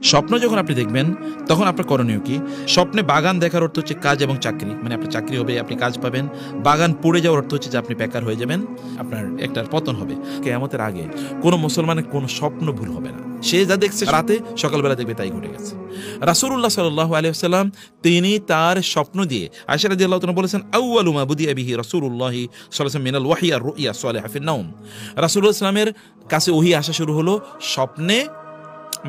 স্বপ্ন যখন আপনি দেখবেন তখন আপনার করণীয় কি? স্বপ্নে বাগান দেখার অর্থ হচ্ছে কাজ এবং চাকরি, মানে আপনার চাকরি হবে, আপনি কাজ পাবেন। বাগান পড়ে যাওয়ার অর্থ হচ্ছে যে আপনি বেকার হয়ে যাবেন, আপনার একটা পতন হবে। কিয়ামতের আগে কোনো মুসলমানের কোনো স্বপ্ন ভুল হবে না। সে যা দেখছে রাতে সকালবেলা দেখবে তাই ঘটে গেছে। রাসূলুল্লাহ সাল্লাল্লাহু আলাইহি ওয়াসাল্লাম তিনি তার স্বপ্ন দিয়ে, আয়েশা রাদিয়াল্লাহু তাআলা বলেছেন, আউয়ালু মা বুদিআ বিহি রাসূলুল্লাহি সাল্লাল্লাহু আলাইহি ওয়াসাল্লাম মিনাল ওয়াহয়ি আর রুইয়া সালিহা ফিন নাওম। রাসূলুল্লাহ সাল্লাল্লাহু আলাইহি ওয়াসাল্লামের কাছে ওহী আসা শুরু হলো স্বপ্নে,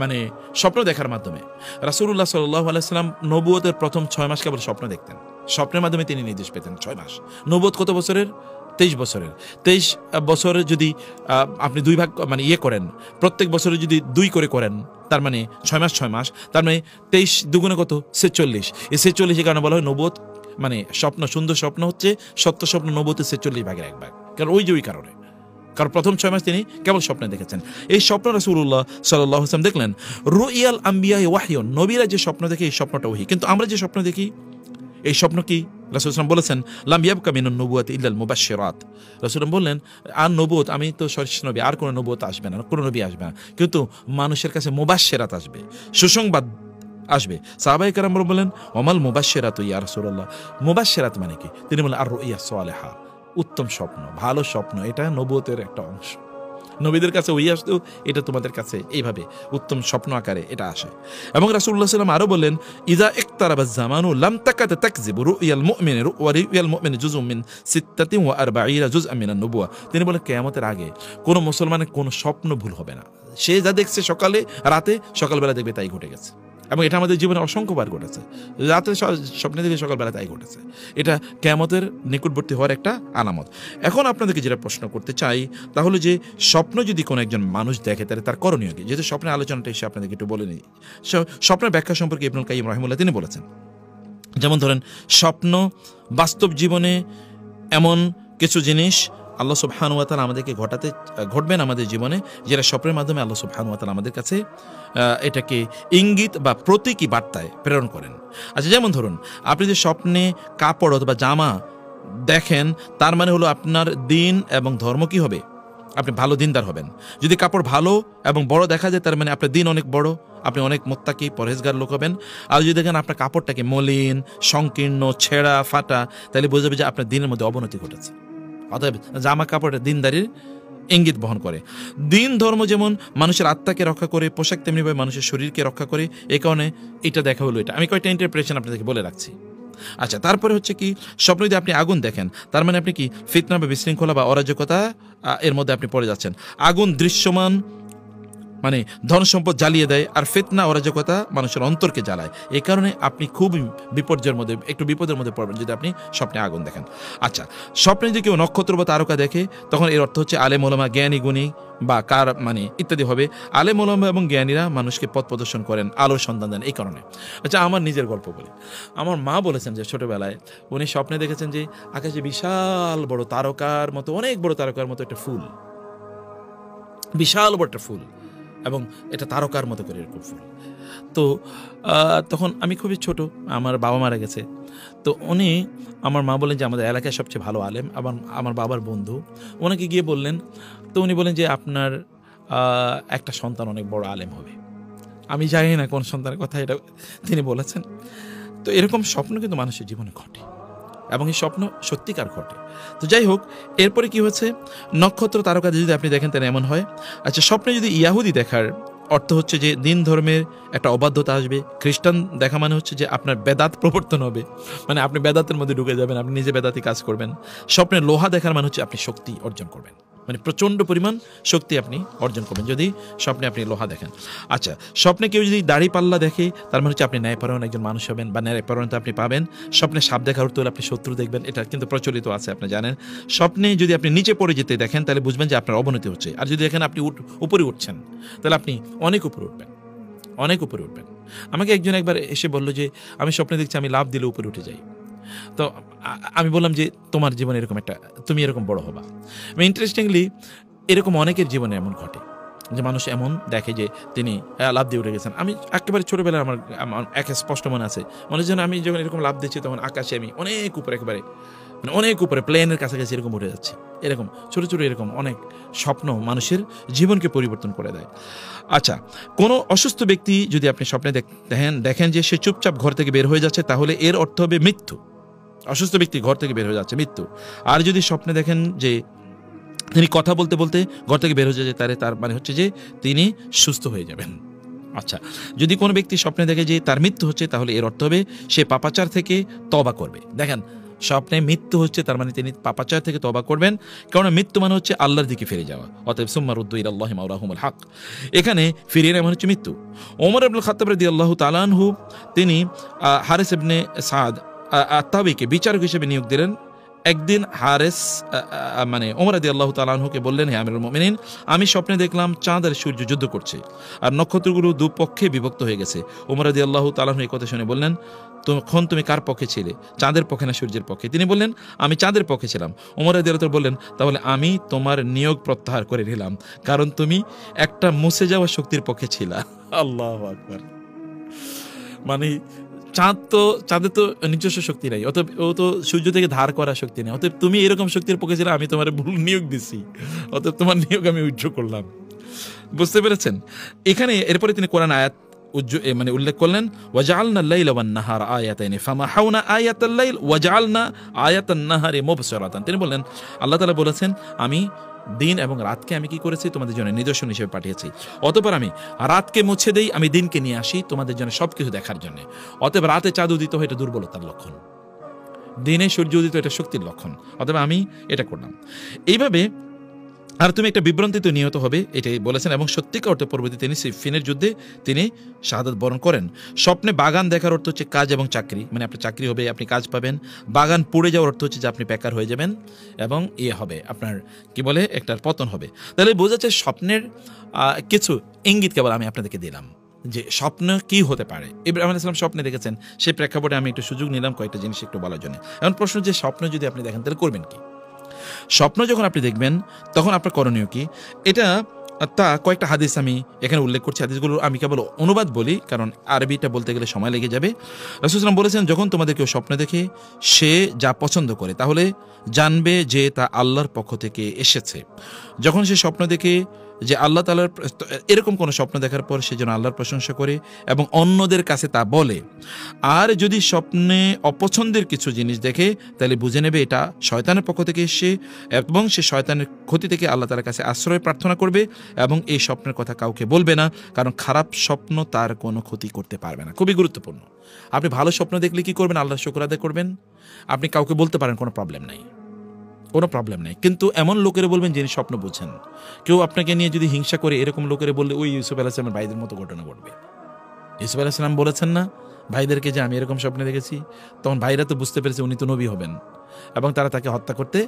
মানে স্বপ্ন দেখার মাধ্যমে। রাসূলুল্লাহ সাল্লাল্লাহু আলাইহি ওয়াসাল্লাম নবুয়তের প্রথম 6 মাস কেবল স্বপ্ন দেখতেন। স্বপ্নের মাধ্যমে তিনি নির্দেশ পেতেন 6 মাস। নবুয়ত কত বছরের? 23 বছরের। 23 বছরে যদি আপনি 2 ভাগ মানে করেন, প্রত্যেক বছরে যদি 2 করে করেন, তার মানে 6 মাস 6 মাস, তার মানে 23 দুগুণে কত? 46। এই 46 এর কারণে বলা হয় নবুয়ত, মানে স্বপ্ন, সুন্দর স্বপ্ন হচ্ছে সত্য স্বপ্ন নবুয়তের 46 ভাগের 1 ভাগ। কারণ ওই কারণে, কারণ প্রথম 6 মাস তিনি কেবল স্বপ্নে দেখেছেন। এই স্বপ্ন রাসূলুল্লাহ সাল্লাল্লাহু আলাইহি ওয়াসাল্লাম দেখলেন। রুইয়াল আম্বিয়া ওয়াহয়ুন, নবীরা যে স্বপ্ন দেখে এই স্বপ্নটা ওহী। কিন্তু আমরা যে স্বপ্ন দেখি এই স্বপ্ন কি? রাসূল সাল্লাল্লাহু বলেছেন, লাম ইয়াবকা মিনান নবুওয়াতি ইল্লাল মুবাশশিরাত। রাসূল বললেন, আর নবুয়ত, আমি তো শেষ নবী, আর কোনো নবুয়ত আসবে না, কোনো নবী আসবে না, কিন্তু মানুষের কাছে মুবাশশিরাত আসবে, সুসংবাদ আসবে। সাহাবায়ে কেরাম বললেন, ওমাল মুবাশশিরাতু ইয়া রাসূলুল্লাহ, মুবাশশিরাত মানে কি? তিনি বললেন, আর রুইয়া সালিহা, উত্তম স্বপ্ন, ভালো স্বপ্ন, এটা নবুয়তের একটা অংশ। নবীদের কাছে ওই আসতো, এটা তোমাদের কাছে এইভাবে উত্তম স্বপ্ন আকারে এটা আসে। এবং রাসূলুল্লাহ সাল্লাল্লাহু আলাইহি ওয়াসাল্লাম আরো বললেন, ইযা ইকতারাবাজ জামানু লাম তাকাত তাকযিবু রুইয়াল মুমিনি ওয়া রুইয়াল মুমিনি জুজউম মিন 46 জুজআম মিনান নবুওয়া। তিনি বলেন কিয়ামতের আগে কোনো মুসলমানের কোনো স্বপ্ন ভুল হবে না। সে যা দেখছে সকালে রাতে সকালবেলা দেখবে তাই ঘটে গেছে। এবং এটা আমাদের জীবনে অসংখ্যবার ঘটেছে। রাতে স্বপ্নে দেখে সকালবেলা তাই ঘটেছে। এটা কিয়ামতের নিকটবর্তী হওয়ার একটা আলামত। এখন আপনাদেরকে যেটা প্রশ্ন করতে চাই তা হলো যে, স্বপ্ন যদি কোনো একজন মানুষ দেখে তাহলে তার করণীয় কি? যেহেতু স্বপ্নের আলোচনাটা এসে আপনাদেরকে একটু বলে নিই। স্বপ্নের ব্যাখ্যা সম্পর্কে ইবনুল কাইয়িম রাহিমাহুল্লাহ তিনি বলেছেন, যেমন ধরেন, স্বপ্ন বাস্তব জীবনে এমন কিছু জিনিস আল্লাহ সুবহানাহু ওয়া তাআলা আমাদেরকে ঘটবেন আমাদের জীবনে, যেটা স্বপ্নের মাধ্যমে আল্লাহ সুবহানাহু ওয়া তাআলা আমাদের কাছে এটাকে ইঙ্গিত বা প্রতীকী বার্তায় প্রেরণ করেন। আচ্ছা, যেমন ধরুন, আপনি যে স্বপ্নে কাপড় অথবা জামা দেখেন, তার মানে হলো আপনার দিন এবং ধর্ম কি হবে? আপনি ভালো দিনদার হবেন। যদি কাপড় ভালো এবং বড় দেখা যায়, তার মানে আপনার দিন অনেক বড়, আপনি অনেক মুত্তাকি পরহেজগার লোক হবেন। আর যদি দেখেন আপনার কাপড়টাকে মলিন, সংকীর্ণ, ছেঁড়া ফাটা, তাহলে বোঝাবে যে আপনার দিনের মধ্যে অবনতি ঘটেছে। অতএব জামা কাপড়ের দিনদারির ইঙ্গিত বহন করে। দিন ধর্ম যেমন মানুষের আত্মাকে রক্ষা করে, পোশাক তেমনিভাবে মানুষের শরীরকে রক্ষা করে। এই কারণে এটা দেখা হলো। এটা আমি কয়েকটা ইন্টারপ্রিটেশন আপনাদেরকে বলে রাখছি। আচ্ছা, তারপরে হচ্ছে কি, স্বপ্ন যদি আপনি আগুন দেখেন, তার মানে আপনি কি ফিতনা বা বিশৃঙ্খলা বা অরাজকতা এর মধ্যে আপনি পড়ে যাচ্ছেন। আগুন দৃশ্যমান, মানে ধন সম্পদ জ্বালিয়ে দেয়, আর ফিতনা অরাজকতা মানুষের অন্তরকে জ্বালায়। এই কারণে আপনি খুব বিপর্যয়ের মধ্যে, একটু বিপদের মধ্যে পড়বেন যদি আপনি স্বপ্নে আগুন দেখেন। আচ্ছা, স্বপ্নে যদি কেউ নক্ষত্র বা তারকা দেখে, তখন এর অর্থ হচ্ছে আলেম ওলামা, জ্ঞানী গুণী বা কার মানে ইত্যাদি হবে। আলেম ওলামা এবং জ্ঞানীরা মানুষকে পথ প্রদর্শন করেন, আলোর সন্ধান দেন, এই কারণে। আচ্ছা, আমার নিজের গল্প বলি। আমার মা বলেছেন যে ছোটবেলায় উনি স্বপ্নে দেখেছেন যে আকাশে বিশাল বড় তারকার মতো, অনেক বড় তারকার মতো একটা ফুল, বিশাল বড় একটা ফুল, এবং এটা তারকার মতো করে এরকম ফুল। তো তখন আমি খুবই ছোট, আমার বাবা মারা গেছে। তো উনি, আমার মা বলেন যে আমাদের এলাকায় সবচেয়ে ভালো আলেম, আমার বাবার বন্ধু, ওনাকে গিয়ে বললেন। তো উনি বলেন যে আপনার একটা সন্তান অনেক বড় আলেম হবে। আমি জানি না কোন সন্তানের কথা এটা তিনি বলেছেন। তো এরকম স্বপ্ন কিন্তু মানুষের জীবনে ঘটে, এবং এই স্বপ্ন সত্যিকার ঘটে। তো যাই হোক, এরপরে কি হচ্ছে, নক্ষত্র তারকা যদি আপনি দেখেন তাহলে এমন হয়। আচ্ছা, স্বপ্নে যদি ইয়াহুদি দেখার অর্থ হচ্ছে যে দিন ধর্মের একটা অবাধ্যতা আসবে। খ্রিস্টান দেখা মানে হচ্ছে যে আপনার বেদাত প্রবর্তন হবে, মানে আপনি বেদাতের মধ্যে ঢুকে যাবেন, আপনি নিজে বেদাতি কাজ করবেন। স্বপ্নে লোহা দেখার মানে হচ্ছে আপনি শক্তি অর্জন করবেন, মানে প্রচণ্ড পরিমাণ শক্তি আপনি অর্জন করবেন যদি স্বপ্নে আপনি লোহা দেখেন। আচ্ছা, স্বপ্নে কেউ যদি দাড়ি পাল্লা দেখে, তার মানে হচ্ছে আপনি ন্যায়পরায়ণ একজন মানুষ হবেন বা ন্যায়পরায়ণতা আপনি পাবেন। স্বপ্নে সাপ দেখার অর্থ হলে আপনি শত্রু দেখবেন, এটা কিন্তু প্রচলিত আছে, আপনি জানেন। স্বপ্নে যদি আপনি নিচে পড়ে যেতে দেখেন, তাহলে বুঝবেন যে আপনার অবনতি হচ্ছে। আর যদি দেখেন আপনি উপরে উঠছেন, তাহলে আপনি অনেক উপরে উঠবেন, অনেক উপরে উঠবেন। আমাকে একজন একবার এসে বলল যে আমি স্বপ্নে দেখছি আমি লাফ দিলে উপরে উঠে যাই। তো আমি বললাম যে তোমার জীবনে এরকম একটা, তুমি এরকম বড় হবা। ইন্টারেস্টিংলি এরকম অনেকের জীবনে এমন ঘটে যে মানুষ এমন দেখে যে তিনি লাফ দিয়ে উঠে গেছেন। আমি একেবারে ছোটোবেলায় আমার একে স্পষ্ট মনে আছে, মনে যেন আমি যখন এরকম লাফ দিচ্ছি তখন আকাশে আমি অনেক উপরে একেবারে মানে অনেক উপরে, প্লেনের কাছাকাছি এরকম উঠে যাচ্ছে। এরকম ছোট ছোট এরকম অনেক স্বপ্ন মানুষের জীবনকে পরিবর্তন করে দেয়। আচ্ছা, কোনো অসুস্থ ব্যক্তি যদি আপনি স্বপ্নে দেখেন যে সে চুপচাপ ঘর থেকে বের হয়ে যাচ্ছে, তাহলে এর অর্থ হবে মৃত্যু। অসুস্থ ব্যক্তি ঘর থেকে বের হয়ে যাচ্ছে, মৃত্যু। আর যদি স্বপ্নে দেখেন যে তিনি কথা বলতে বলতে ঘর থেকে বের হয়ে যাচ্ছে, তার মানে হচ্ছে যে তিনি সুস্থ হয়ে যাবেন। আচ্ছা, যদি কোনো ব্যক্তি স্বপ্নে দেখে যে তার মৃত্যু হচ্ছে, তাহলে এর অর্থ হবে সে পাপাচার থেকে তওবা করবে। দেখেন, স্বপ্নে মৃত্যু হচ্ছে তার মানে তিনি পাপাচার থেকে তওবা করবেন, কারণ মৃত্যু মানে হচ্ছে আল্লাহর দিকে ফিরে যাওয়া। অতএব সুম্মা রুদ্দু ইলাল্লাহি মাওলাহুমুল হক, এখানে ফিরিয়ে নেওয়া মানে হচ্ছে মৃত্যু। ওমর ইবনুল খাত্তাব রাদিয়াল্লাহু তাআলা আনহু তিনি হারিস ইবনে সাদ আত-তাবিকে বিচারক হিসেবে নিয়োগ দিলেন। একদিন হারেস মানে ওমর রাদিয়াল্লাহু তাআলা আনহুকে বললেন, হে আমিরুল মুমিনিন, আমি স্বপ্নে দেখলাম চাঁদ আর সূর্য যুদ্ধ করছে আর নক্ষত্রগুলো দুপক্ষে বিভক্ত হয়ে গেছে। ওমর রাদিয়াল্লাহু তাআলা আনহু এই কথা শুনে বললেন, তখন তুমি কার পক্ষে ছিলে, চাঁদের পক্ষে না সূর্যের পক্ষে? তিনি বললেন, আমি চাঁদের পক্ষে ছিলাম। ওমর রাদিয়াল্লাহু তাআলা বললেন, তাহলে আমি তোমার নিয়োগ প্রত্যাহার করে নিলাম, কারণ তুমি একটা মুছে যাওয়া শক্তির পক্ষে ছিলা। আল্লাহু আকবার। মানে চাঁদের তো নিজস্ব শক্তি নাই, অতএব ও তো সূর্য থেকে ধার করা শক্তি নেই। অতএব তুমি এরকম শক্তির পক্ষে ছিলে, আমি তোমার ভুল নিয়োগ দিছি, অতএব তোমার নিয়োগ আমি উজ্জ্ব করলাম। বুঝতে পেরেছেন? এখানে এরপরে তিনি কোরআন আয়াত মানে উল্লেখ করলেন, ওয়াজআলনা আল-লাইলা ওয়ান-নাহারা আয়াতাইনি ফামাহাউনা আয়াতাল লাইল ওয়াজআলনা আয়াতান নাহারি মুবসিরাতান। তিনি বললেন, আল্লাহ তাআলা বলেছেন, আমি দিন এবং রাতকে আমি কি করেছি, তোমাদের জন্য নিদর্শন হিসেবে পাঠিয়েছি। অতঃপর আমি রাতকে মুছে দেই, আমি দিনকে নিয়ে আসি তোমাদের জন্য সবকিছু দেখার জন্য। অতএব রাতে চাঁদ উদিত হয়, এটা দুর্বলতার লক্ষণ, দিনে সূর্য উদিত এটা শক্তির লক্ষণ। অতএব আমি এটা করলাম এইভাবে। আর তুমি একটা বিভ্রান্তিতে নিহত হবে, এটাই বলেছেন। এবং সত্যিকার অর্থে পরবর্তী তিনি সিফিনের যুদ্ধে তিনি শাহাদাত বরণ করেন। স্বপ্নে বাগান দেখার অর্থ হচ্ছে কাজ এবং চাকরি, মানে আপনার চাকরি হবে, আপনি কাজ পাবেন। বাগান পড়ে যাওয়ার অর্থ হচ্ছে যে আপনি বেকার হয়ে যাবেন এবং হবে আপনার কি বলে একটার পতন হবে। তাহলে বোঝা যাচ্ছে স্বপ্নের কিছু ইঙ্গিত কেবল আমি আপনাদেরকে দিলাম যে স্বপ্ন কি হতে পারে। ইব্রাহিম আলাইহিস সালাম স্বপ্নে দেখেছেন, সেই প্রেক্ষাপটে আমি একটু সুযোগ নিলাম কয়েকটা জিনিস একটু বলার জন্য। এখন প্রশ্ন যে স্বপ্ন যদি আপনি দেখেন তাহলে করবেন কি? স্বপ্ন যখন আপনি দেখবেন তখন আপনার করণীয় কি, এটা তা কয়েকটা হাদিস আমি এখানে উল্লেখ করছি। হাদিসগুলো আমি কেবল অনুবাদ বলি, কারণ আরবিটা বলতে গেলে সময় লেগে যাবে। রাসূল সাল্লাল্লাহু আলাইহি ওয়াসাল্লাম বলেছেন, যখন তোমাদের কেউ স্বপ্ন দেখে সে যা পছন্দ করে, তাহলে জানবে যে তা আল্লাহর পক্ষ থেকে এসেছে। যখন সে স্বপ্ন দেখে যে আল্লাহ তাআলার, এরকম কোনো স্বপ্ন দেখার পর সে যেন আল্লাহর প্রশংসা করে এবং অন্যদের কাছে তা বলে। আর যদি স্বপ্নে অপছন্দের কিছু জিনিস দেখে, তাহলে বুঝে নেবে এটা শয়তানের পক্ষ থেকে এসে, এবং সে শয়তানের ক্ষতি থেকে আল্লাহ তাআলার কাছে আশ্রয় প্রার্থনা করবে এবং এই স্বপ্নের কথা কাউকে বলবে না, কারণ খারাপ স্বপ্ন তার কোনো ক্ষতি করতে পারবে না। খুবই গুরুত্বপূর্ণ। আপনি ভালো স্বপ্ন দেখলে কি করবেন? আল্লাহর শুকর আদায় করবেন। আপনি কাউকে বলতে পারেন, কোনো প্রবলেম নাই, কোনো প্রবলেম নেই। কিন্তু এমন লোকেরা বলবেন যিনি স্বপ্ন বুঝছেন। কেউ আপনাকে নিয়ে যদি হিংসা করে, এরকম লোকেরা বললে ওই ইউসুফ আলাইহিস সালামের ভাইদের মতো ঘটনা ঘটবে। ইউসুফ আলাইহিস সালাম বলেছেন না ভাইদেরকে যে আমি এরকম স্বপ্নে দেখেছি, তখন ভাইরা তো বুঝতে পেরেছে উনি তো নবী হবেন এবং তারা তাকে হত্যা করতে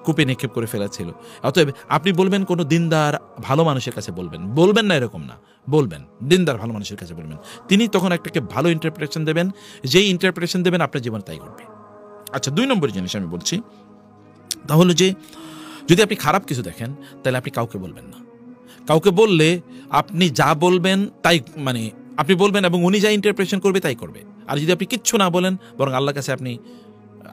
কূপে নিক্ষেপ করে ফেলেছিল। অতএব আপনি বলবেন কোনো দিনদার ভালো মানুষের কাছে বলবেন না এরকম না, বলবেন দিনদার ভালো মানুষের কাছে বলবেন। তিনি তখন একটাকে ভালো ইন্টারপ্রিটেশন দেবেন, যেই ইন্টারপ্রিটেশন দেবেন আপনার জীবন তাই ঘটবে। আচ্ছা, 2 নম্বর জিনিস আমি বলছি, তাহলে যে যদি আপনি খারাপ কিছু দেখেন তাহলে আপনি কাউকে বলবেন না। কাউকে বললে আপনি যা বলবেন তাই, মানে আপনি বলবেন এবং উনি যা ইন্টারপ্রিটেশন করবে তাই করবে। আর যদি আপনি কিচ্ছু না বলেন, বরং আল্লাহর কাছে আপনি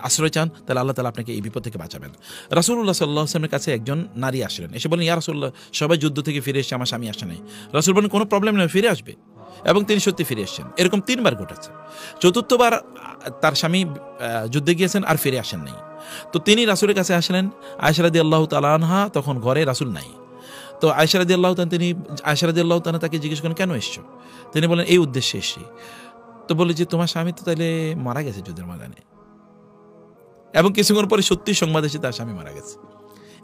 আশ্রয় চান, তাহলে আল্লাহ তাআলা আপনাকে এই বিপদ থেকে বাঁচাবেন। রাসূলুল্লাহ সাল্লাল্লাহু আলাইহি ওয়াসাল্লামের কাছে একজন নারী আসলেন, এসে বলেন, ইয়া রাসূলুল্লাহ, সবাই যুদ্ধ থেকে ফিরে এসেছে, আমার স্বামী আসে নাই। রাসূল বলেন, কোনো প্রবলেম নেই, ফিরে আসবে। এবং তিনি সত্যি ফিরে এসেছেন। এরকম 3 বার ঘটেছে। চতুর্থবার তার স্বামী যুদ্ধে গিয়েছেন আর ফিরে আসেন নাই। তো তিনি রাসূলের কাছে আসলেন। আয়েশা রাদিয়াল্লাহু তাআলা আনহা তখন ঘরে, রাসূল নাই। তো আয়েশা রাদিয়াল্লাহু তাআলা তাকে জিজ্ঞেস করেন, কেন এসছো? তিনি বলেন, এই উদ্দেশ্যে এসেছি। তো বলে যে তোমার স্বামী তো তাহলে মারা গেছে যুদ্ধের ময়দানে। এবং কিছুক্ষণ পরে সত্যি সংবাদ এসে তার স্বামী মারা গেছে।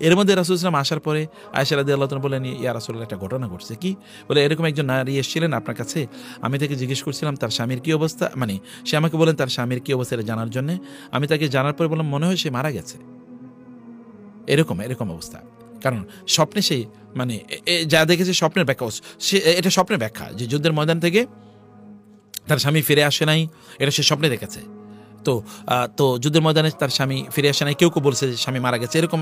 এর মধ্যে রাসূল সাল্লাল্লাহু আলাইহি ওয়াসাল্লাম আসার পরে আয়েশা রাদিয়াল্লাহু তাআলা বলেন, ইয়া রাসূলুল্লাহ, একটা ঘটনা ঘটছে। কি? বলে, এরকম একজন নারী এসেছিলেন আপনার কাছে, আমি তাকে জিজ্ঞেস করছিলাম তার স্বামীর কি অবস্থা, মানে সে আমাকে বলেন তার স্বামীর কি অবস্থা জানার জন্য। আমি তাকে জানার পরে বললাম, মনে হয় সে মারা গেছে। এরকম অবস্থা। কারণ স্বপ্নে সে মানে যা দেখেছে স্বপ্নের ব্যাখ্যা, সে এটা স্বপ্নের ব্যাখ্যা যে যুদ্ধের ময়দান থেকে তার স্বামী ফিরে আসে নাই, এটা সে স্বপ্নে দেখেছে। তো যুদ্ধের ময়দানে তার স্বামী ফিরে আসে নাই, কেউ বলছে যে স্বামী মারা গেছে, এরকম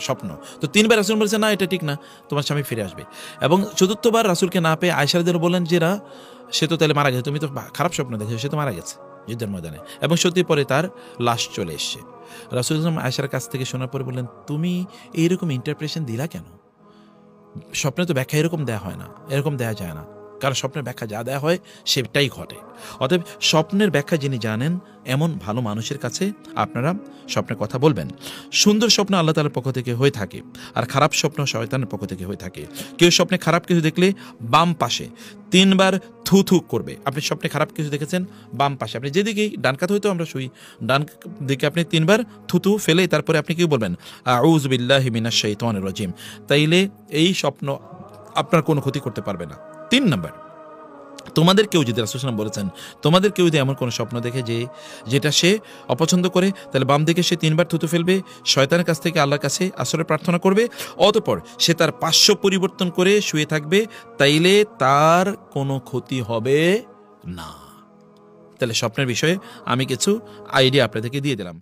স্বপ্ন। তো 3 বার রাসূল বলেছে, না এটা ঠিক না, তোমার স্বামী ফিরে আসবে। এবং চতুর্থবার রাসূলকে না পেয়ে আয়েশা রাদিয়াল্লাহু বলেন, যে সে তো তাহলে মারা গেছে, তুমি তো খারাপ স্বপ্ন দেখেছো, সে তো মারা গেছে। যুদ্ধের ময়দানে, এবং সত্যি পরে তার লাশ চলে এসছে। রাসূলুল্লাহ সাল্লাল্লাহু আলাইহি ওয়াসাল্লাম আয়েশার কাছ থেকে শোনার পরে বললেন, তুমি এইরকম ইন্টারপ্রেশন দিলা কেন? স্বপ্নে তো ব্যাখ্যা এরকম দেয়া হয় না, এরকম দেয়া যায় না। কারণ স্বপ্নের ব্যাখ্যা যা দেয়া হয় সেটাই ঘটে। অতএব স্বপ্নের ব্যাখ্যা যিনি জানেন এমন ভালো মানুষের কাছে আপনারা স্বপ্নের কথা বলবেন। সুন্দর স্বপ্ন আল্লাহ তাআলার পক্ষ থেকে হয়ে থাকে, আর খারাপ স্বপ্ন শয়তানের পক্ষ থেকে হয়ে থাকে। কেউ স্বপ্নে খারাপ কিছু দেখলে বাম পাশে 3 বার থু থু করবে। আপনি স্বপ্নে খারাপ কিছু দেখেছেন, বাম পাশে, আপনি যেদিকেই ডান কাত হয়তো আমরা শুই, ডান দিকে আপনি 3 বার থুতু ফেলে তারপরে আপনি কি বলবেন? আউযু বিল্লাহি মিনাশ শাইতানির রাজিম। তাইলে এই স্বপ্ন আপনার কোনো ক্ষতি করতে পারবে না। 3 নাম্বার, তোমাদের কেউ যদি, রাসূল সাল্লাল্লাহু আলাইহি ওয়াসাল্লাম বলেছেন, তোমাদের কেউ যদি এমন কোনো স্বপ্ন দেখে যেটা সে অপছন্দ করে, তাহলে বাম দিকে সে 3 বার থুতু ফেলবে, শয়তানের কাছ থেকে আল্লাহর কাছে আশ্রয় প্রার্থনা করবে, অতঃপর সে তার পার্শ্ব পরিবর্তন করে শুয়ে থাকবে, তাইলে তার কোনো ক্ষতি হবে না। তাহলে স্বপ্নের বিষয়ে আমি কিছু আইডিয়া আপনাদেরকে দিয়ে দিলাম।